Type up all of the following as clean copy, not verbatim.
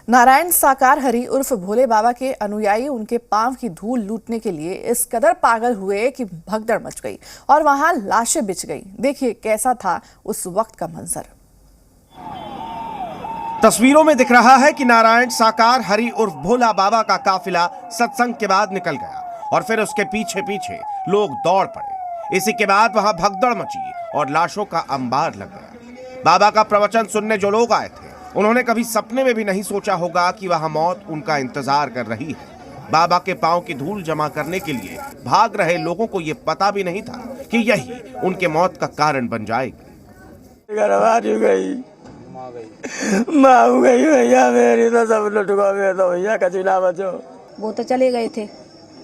नारायण साकार हरि उर्फ भोले बाबा के अनुयायी उनके पांव की धूल लूटने के लिए इस कदर पागल हुए कि भगदड़ मच गई और वहां लाशें बिछ गई। देखिए कैसा था उस वक्त का मंजर। तस्वीरों में दिख रहा है कि नारायण साकार हरि उर्फ भोला बाबा का काफिला सत्संग के बाद निकल गया और फिर उसके पीछे पीछे लोग दौड़ पड़े। इसी के बाद वहां भगदड़ मची और लाशों का अंबार लग गया। बाबा का प्रवचन सुनने जो लोग आए थे उन्होंने कभी सपने में भी नहीं सोचा होगा कि वहां मौत उनका इंतजार कर रही है। बाबा के पांव की धूल जमा करने के लिए भाग रहे लोगों को यह पता भी नहीं था कि यही उनके मौत का कारण बन जाएगी। माँ गई भैया मेरी तो सब लुटको में तो भैया कचीला बचो। वो तो चले गए थे,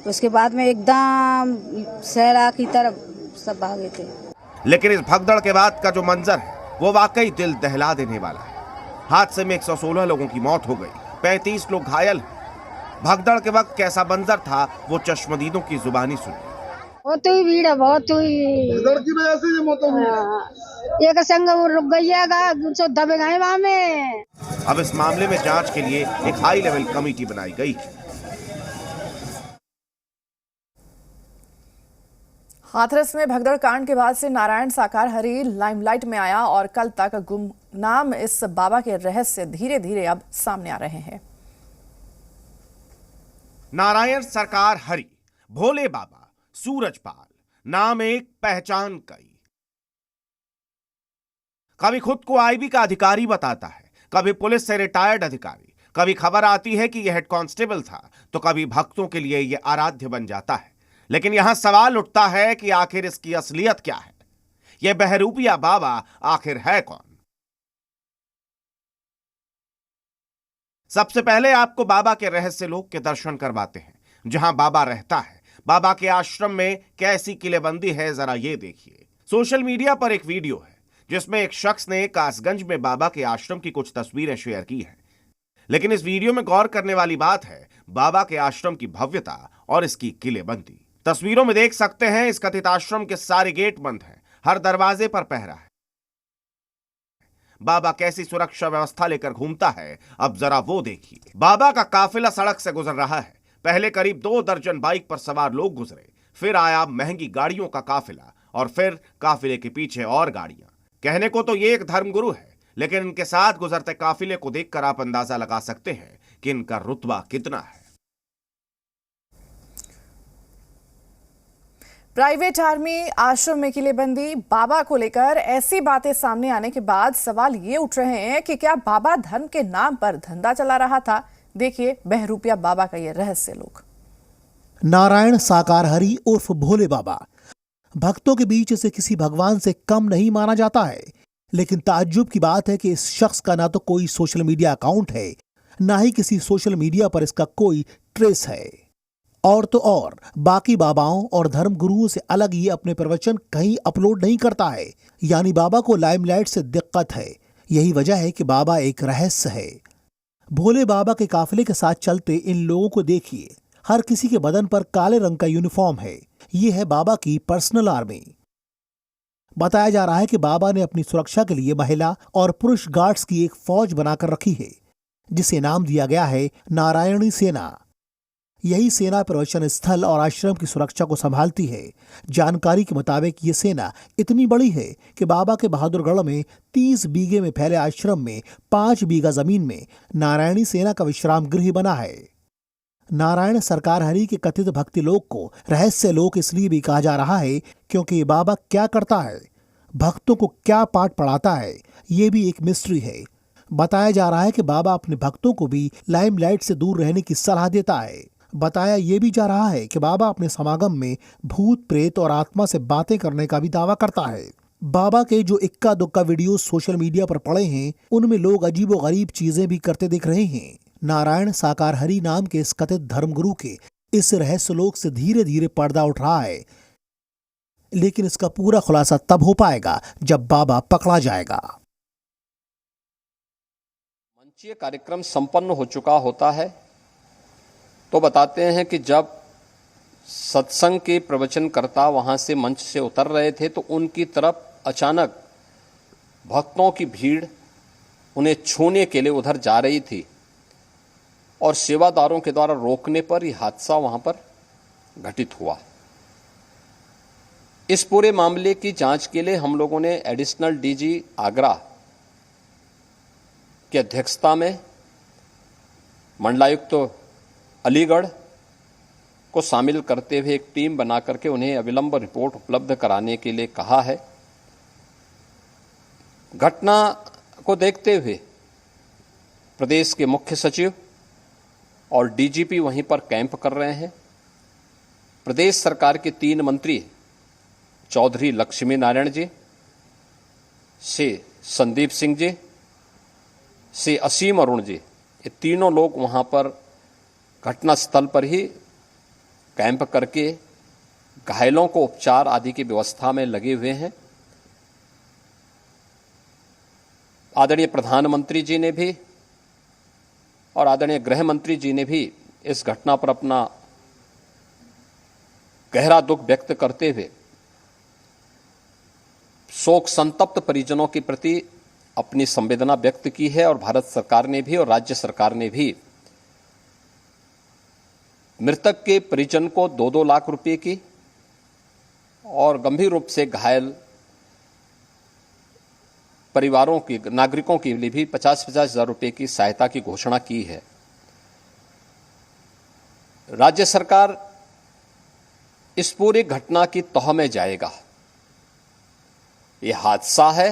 उसके बाद में एकदम सहरा की तरफ सब भागे थे। लेकिन इस भगदड़ के बाद का जो मंजर है वो वाकई दिल दहला देने वाला है। हादसे में 116 लोगों की मौत हो गई, 35 लोग घायल हैं। भगदड़ के वक्त कैसा मंजर था वो चश्मदीदों की जुबानी सुनिए। बहुत ही भीड़ है, बहुत ही की वजह से ये मौत हुई। एक संग वो रुक गईगा दबे गए वहां में। अब इस मामले में जांच के लिए एक हाई लेवल कमेटी बनाई गई है। हाथरस में भगदड़ कांड के बाद से नारायण साकार हरि लाइमलाइट में आया और कल तक गुमनाम इस बाबा के रहस्य धीरे धीरे अब सामने आ रहे हैं। नारायण सरकार हरि भोले बाबा सूरजपाल नाम एक पहचान कई। कभी खुद को आईबी का अधिकारी बताता है, कभी पुलिस से रिटायर्ड अधिकारी, कभी खबर आती है कि यह हेड कांस्टेबल था, तो कभी भक्तों के लिए यह आराध्य बन जाता है। लेकिन यहां सवाल उठता है कि आखिर इसकी असलियत क्या है? यह बहरूपिया बाबा आखिर है कौन? सबसे पहले आपको बाबा के रहस्य लोक के दर्शन करवाते हैं, जहां बाबा रहता है। बाबा के आश्रम में कैसी किलेबंदी है जरा ये देखिए। सोशल मीडिया पर एक वीडियो है जिसमें एक शख्स ने कासगंज में बाबा के आश्रम की कुछ तस्वीरें शेयर की हैं। लेकिन इस वीडियो में गौर करने वाली बात है बाबा के आश्रम की भव्यता और इसकी किलेबंदी। तस्वीरों में देख सकते हैं इस कथित आश्रम के सारे गेट बंद हैं, हर दरवाजे पर पहरा है। बाबा कैसी सुरक्षा व्यवस्था लेकर घूमता है अब जरा वो देखिए। बाबा का काफिला सड़क से गुजर रहा है। पहले करीब 2 दर्जन बाइक पर सवार लोग गुजरे, फिर आया महंगी गाड़ियों का काफिला और फिर काफिले के पीछे और गाड़ियां। कहने को तो ये एक धर्मगुरु है, लेकिन इनके साथ गुजरते काफिले को देखकर आप अंदाजा लगा सकते हैं कि इनका रुतबा कितना है। प्राइवेट आर्मी आश्रम में किलेबंदी, बाबा को लेकर ऐसी बातें सामने आने के बाद सवाल ये उठ रहे हैं कि क्या बाबा धर्म के नाम पर धंधा चला रहा था? देखिए बहरूपिया बाबा का ये रहस्य लोक। नारायण साकार हरि उर्फ भोले बाबा भक्तों के बीच इसे किसी भगवान से कम नहीं माना जाता है। लेकिन ताज्जुब की बात है कि इस शख्स का ना तो कोई सोशल मीडिया अकाउंट है, ना ही किसी सोशल मीडिया पर इसका कोई ट्रेस है। और तो और बाकी बाबाओं और धर्म गुरुओं से अलग ये अपने प्रवचन कहीं अपलोड नहीं करता है। यानी बाबा को लाइमलाइट से दिक्कत है। यही वजह है कि बाबा एक रहस्य है। भोले बाबा के काफिले के साथ चलते इन लोगों को देखिए। हर किसी के बदन पर काले रंग का यूनिफॉर्म है। ये है बाबा की पर्सनल आर्मी। बताया जा रहा है कि बाबा ने अपनी सुरक्षा के लिए महिला और पुरुष गार्ड्स की एक फौज बनाकर रखी है, जिसे नाम दिया गया है नारायणी सेना। यही सेना प्रवचन स्थल और आश्रम की सुरक्षा को संभालती है। जानकारी के मुताबिक ये सेना इतनी बड़ी है कि बाबा के बहादुरगढ़ में 30 बीघे में फैले आश्रम में 5 बीघा जमीन में नारायणी सेना का विश्राम गृह बना है। नारायण सरकार हरि के कथित भक्ति लोक को रहस्य लोक इसलिए भी कहा जा रहा है क्योंकि ये बाबा क्या करता है, भक्तों को क्या पाठ पढ़ाता है, ये भी एक मिस्ट्री है। बताया जा रहा है कि बाबा अपने भक्तों को भी लाइमलाइट से दूर रहने की सलाह देता है। बताया ये भी जा रहा है कि बाबा अपने समागम में भूत प्रेत और आत्मा से बातें करने का भी दावा करता है। बाबा के जो इक्का दुक्का वीडियो सोशल मीडिया पर पड़े हैं उनमें लोग अजीबोगरीब चीजें भी करते दिख रहे हैं। नारायण साकार हरि नाम के इस कथित धर्मगुरु के इस रहस्य लोक से धीरे धीरे पर्दा उठ रहा है, लेकिन इसका पूरा खुलासा तब हो पाएगा जब बाबा पकड़ा जाएगा। मंचीय कार्यक्रम संपन्न हो चुका होता है तो बताते हैं कि जब सत्संग के प्रवचनकर्ता वहां से मंच से उतर रहे थे तो उनकी तरफ अचानक भक्तों की भीड़ उन्हें छूने के लिए उधर जा रही थी। और सेवादारों के द्वारा रोकने पर यह हादसा वहां पर घटित हुआ। इस पूरे मामले की जांच के लिए हम लोगों ने एडिशनल डीजी आगरा की अध्यक्षता में मंडलायुक्त अलीगढ़ को शामिल करते हुए एक टीम बना करके उन्हें अविलंब रिपोर्ट उपलब्ध कराने के लिए कहा है। घटना को देखते हुए प्रदेश के मुख्य सचिव और डीजीपी वहीं पर कैंप कर रहे हैं। प्रदेश सरकार के 3 मंत्री चौधरी लक्ष्मी नारायण जी, श्री संदीप सिंह जी, श्री असीम अरुण जी, ये तीनों लोग वहां पर घटनास्थल पर ही कैंप करके घायलों को उपचार आदि की व्यवस्था में लगे हुए हैं। आदरणीय प्रधानमंत्री जी ने भी और आदरणीय गृह मंत्री जी ने भी इस घटना पर अपना गहरा दुख व्यक्त करते हुए शोक संतप्त परिजनों के प्रति अपनी संवेदना व्यक्त की है और भारत सरकार ने भी और राज्य सरकार ने भी मृतक के परिजन को 2-2 लाख रुपए की और गंभीर रूप से घायल परिवारों की नागरिकों के लिए भी 50-50 हजार रुपए की सहायता की घोषणा की है। राज्य सरकार इस पूरी घटना की तह में जाएगा। यह हादसा है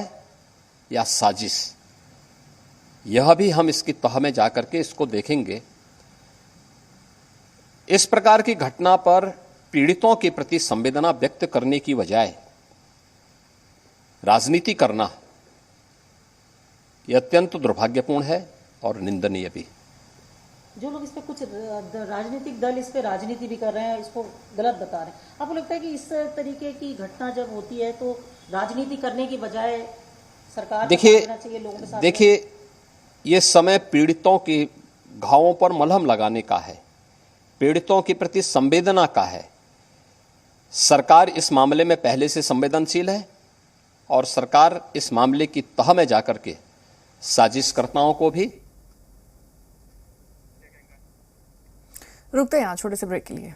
या साजिश, यह भी हम इसकी तह में जाकर के इसको देखेंगे। इस प्रकार की घटना पर पीड़ितों के प्रति संवेदना व्यक्त करने की बजाय राजनीति करना यह अत्यंत दुर्भाग्यपूर्ण है और निंदनीय भी। जो लोग इस पे कुछ राजनीतिक दल इस पे राजनीति भी कर रहे हैं, इसको गलत बता रहे हैं, आपको लगता है कि इस तरीके की घटना जब होती है तो राजनीति करने की बजाय सरकार को करना चाहिए लोगों के साथ? देखिए, ये समय पीड़ितों के घावों पर मलहम लगाने का है, पीड़ितों के प्रति संवेदना का है। सरकार इस मामले में पहले से संवेदनशील है और सरकार इस मामले की तह में जाकर के साजिशकर्ताओं को भी। रुकते हैं यहाँ छोटे से ब्रेक के लिए।